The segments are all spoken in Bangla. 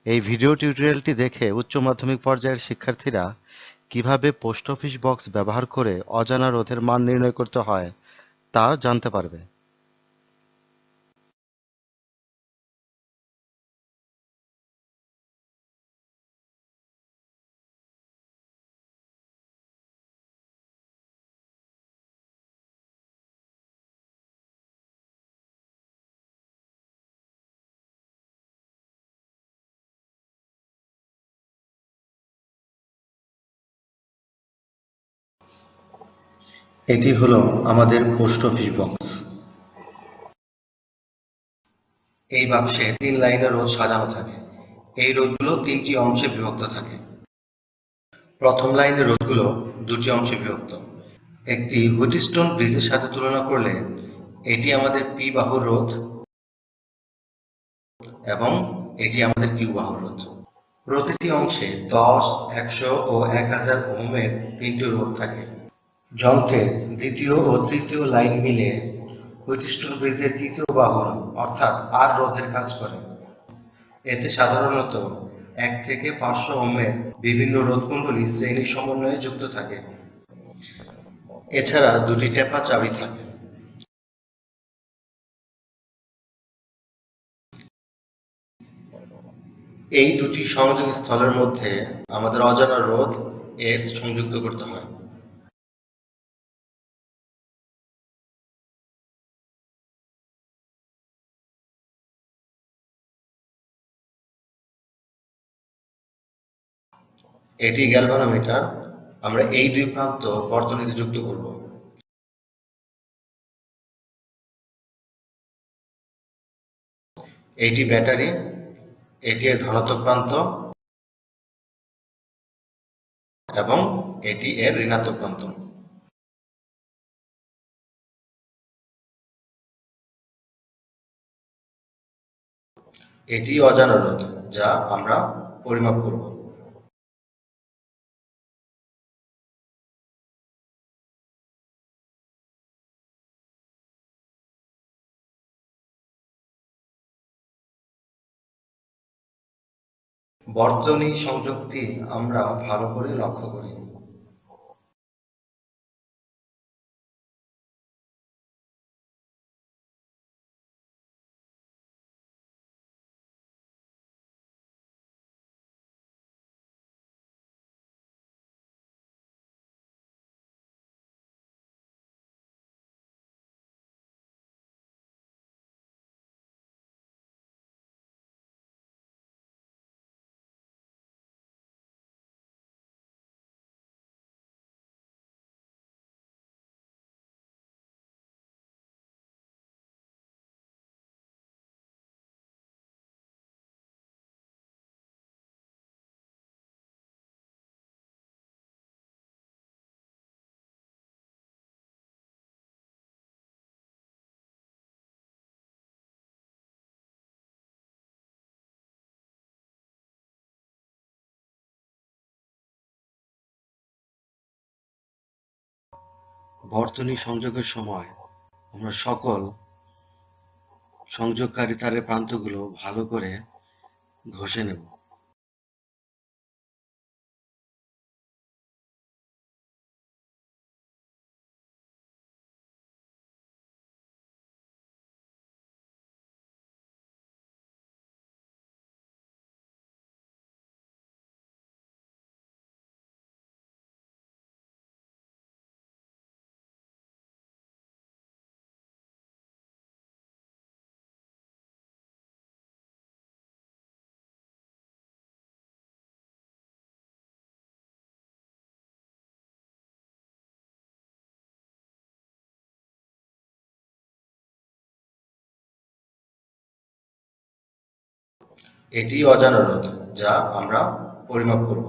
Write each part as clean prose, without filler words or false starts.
এই ভিডিও টিউটোরিয়ালটি দেখে উচ্চ মাধ্যমিক পর্যায়ের শিক্ষার্থীরা কিভাবে পোস্ট অফিস বক্স ব্যবহার করে অজানা রোধের মান নির্ণয় করতে হয় তা জানতে পারবে। এটি হলো আমাদের পোস্ট অফিস বক্স। এই বাক্সে 3 লাইনের রোধ সাজানো থাকে। এই রোধগুলো 3টি অংশে বিভক্ত থাকে। প্রথম লাইনের রোধগুলো 2টি অংশে বিভক্ত। একটি হুইটস্টোন ব্রিজের সাথে তুলনা করলে এটি আমাদের পি বাহুর রোধ এবং এটি আমাদের কিউ বাহুর রোধ। প্রতিটি অংশে 10, 100 ও 1000 ওহমের 3টি রোধ থাকে। যন্ত্রের দ্বিতীয় ও তৃতীয় লাইন মিলে হুইটস্টোন ব্রিজের তৃতীয় বাহুর অর্থাৎ আর রোধের কাজ করে। এতে সাধারণত 1 থেকে 500 ওহমের বিভিন্ন রোধকুণ্ডলী শ্রেণী সমন্বয়ে যুক্ত থাকে। এছাড়া 2টি টেপা চাবি থাকে। এই 2টি সংযোগস্থলের মধ্যে আমাদের অজানা রোধ এস সংযুক্ত করতে হয়। এটি গ্যালভানোমিটার। আমরা এই 2 প্রান্ত বর্তনীতে যুক্ত করব। এটি ব্যাটারি, এটি এর ধনাত্মক প্রান্ত এবং এটি এর ঋণাত্মক প্রান্ত। এটি অজানা রোধ যা আমরা পরিমাপ করব। বর্তনী সংযোগটি আমরা ভালো করে লক্ষ্য করি। বর্তনী সংযোগের সময় আমরা সকল সংযোগকারী তারের প্রান্তগুলো ভালো করে ঘষে নেব। এটি অজানা রোধ যা আমরা পরিমাপ করব।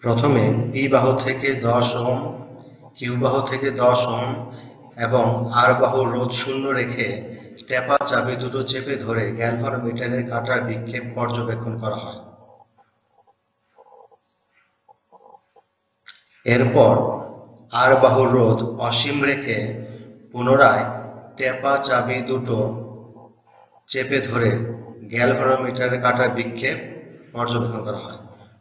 প্রথমে পি বাহু থেকে 10 ওহম, কিউ বাহু থেকে 10 ওহম এবং আর বাহুর রোধ শূন্য রেখে টেপা চাবি দুটো চেপে ধরে গ্যালভানোমিটারের কাঁটার বিক্ষেপ পর্যবেক্ষণ করা হয়। এরপর আর বাহুর রোধ অসীম রেখে পুনরায় টেপা চাবি দুটো চেপে ধরে গ্যালভানোমিটারের কাঁটার বিক্ষেপ পর্যবেক্ষণ করা হয়।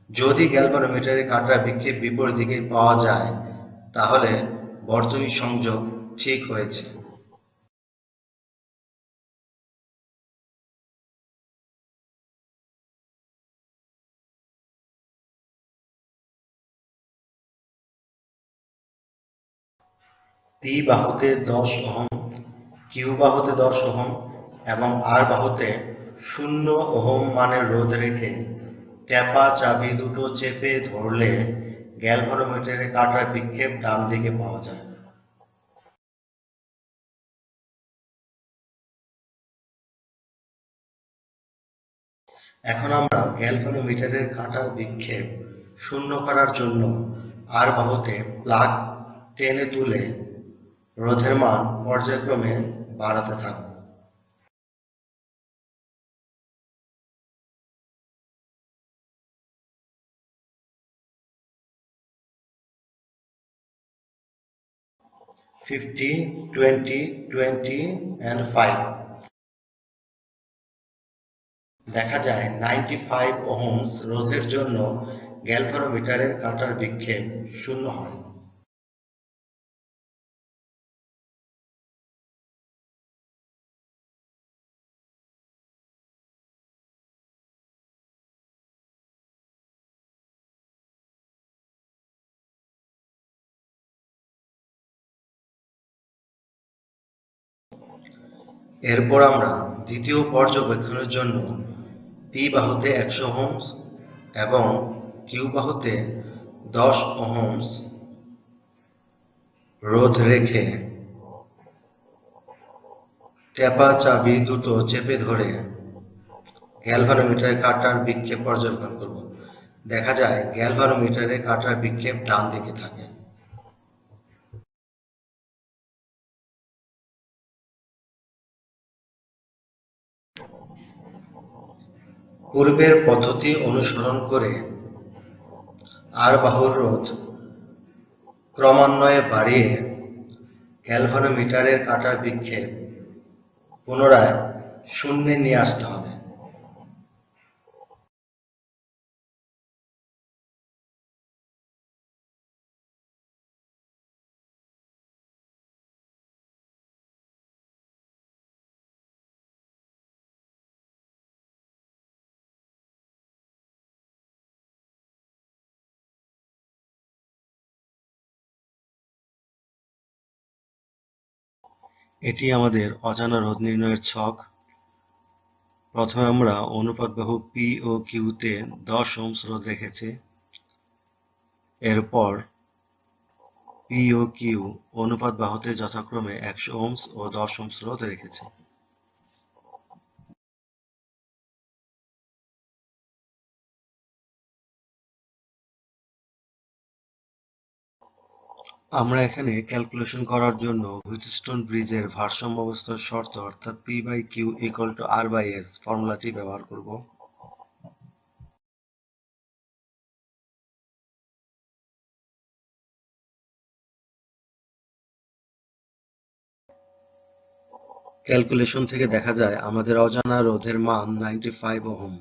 যদি গ্যালভানোমিটারের কাঁটার বিক্ষেপ বিপরীত দিকে পাওয়া যায় তাহলে বর্তনী সংযোগ ঠিক হয়েছে। পি বাহুতে 10 ওহম, কিউ বাহুতে 10 ওহম এবং আর বাহুতে 0 ওহম মানের রোধ রেখে টেপা চাবি দুটো চেপে ধরলে গ্যালভানোমিটারের কাঁটার বিক্ষেপ ডান দিকে পাওয়া যায়। এখন আমরা গ্যালভানোমিটারের কাঁটার বিক্ষেপ শূন্য করার জন্য আর বাহুতে প্লাগ টেনে তুলে রোধের মান পর্যায়ক্রমে বাড়াতে থাকব। Fifty, 20, 20 and 5। দেখা যায় 95 ওহমস রোধের জন্য গ্যালভানোমিটারের কাঁটার বিক্ষেপ শূন্য হয়। এরপর আমরা দ্বিতীয় পর্যবেক্ষণের জন্য পি বাহুতে 100 ওহমস এবং কিউ বাহুতে 10 ওহমস রোধ রেখে টেপা চাবি দুটো চেপে ধরে গ্যালভানোমিটারের কাঁটার বিক্ষেপ পর্যবেক্ষণ করব। দেখা যায় গ্যালভানোমিটারের কাঁটার বিক্ষেপ ডান দিকে থাকে। পূর্বের পদ্ধতি অনুসরণ করে আর বাহুর রোধ ক্রমান্বয়ে বাড়িয়ে গ্যালভানোমিটারের কাঁটার বিক্ষেপ পুনরায় শূন্যে নিয়ে আসতে হবে। এটি আমাদের অজানা রোধ নির্ণয়ের ছক। প্রথমে আমরা অনুপাত বাহু পি ও কিউতে 10 ওহমস রোধ রেখেছি। এরপর পি ও কিউ অনুপাত বাহুতে যথাক্রমে 100 ওহমস ও 10 ওহমস রোধ রেখেছি। আমরা এখানে ক্যালকুলেশন করার জন্য হুইটস্টোন ব্রিজের ভারসাম্য অবস্থার শর্ত অর্থাৎ P by Q equal to R by S ফর্মুলাটি ব্যবহার করব। ক্যালকুলেশন থেকে দেখা যায় আমাদের অজানা রোধের মান 95 ওহম।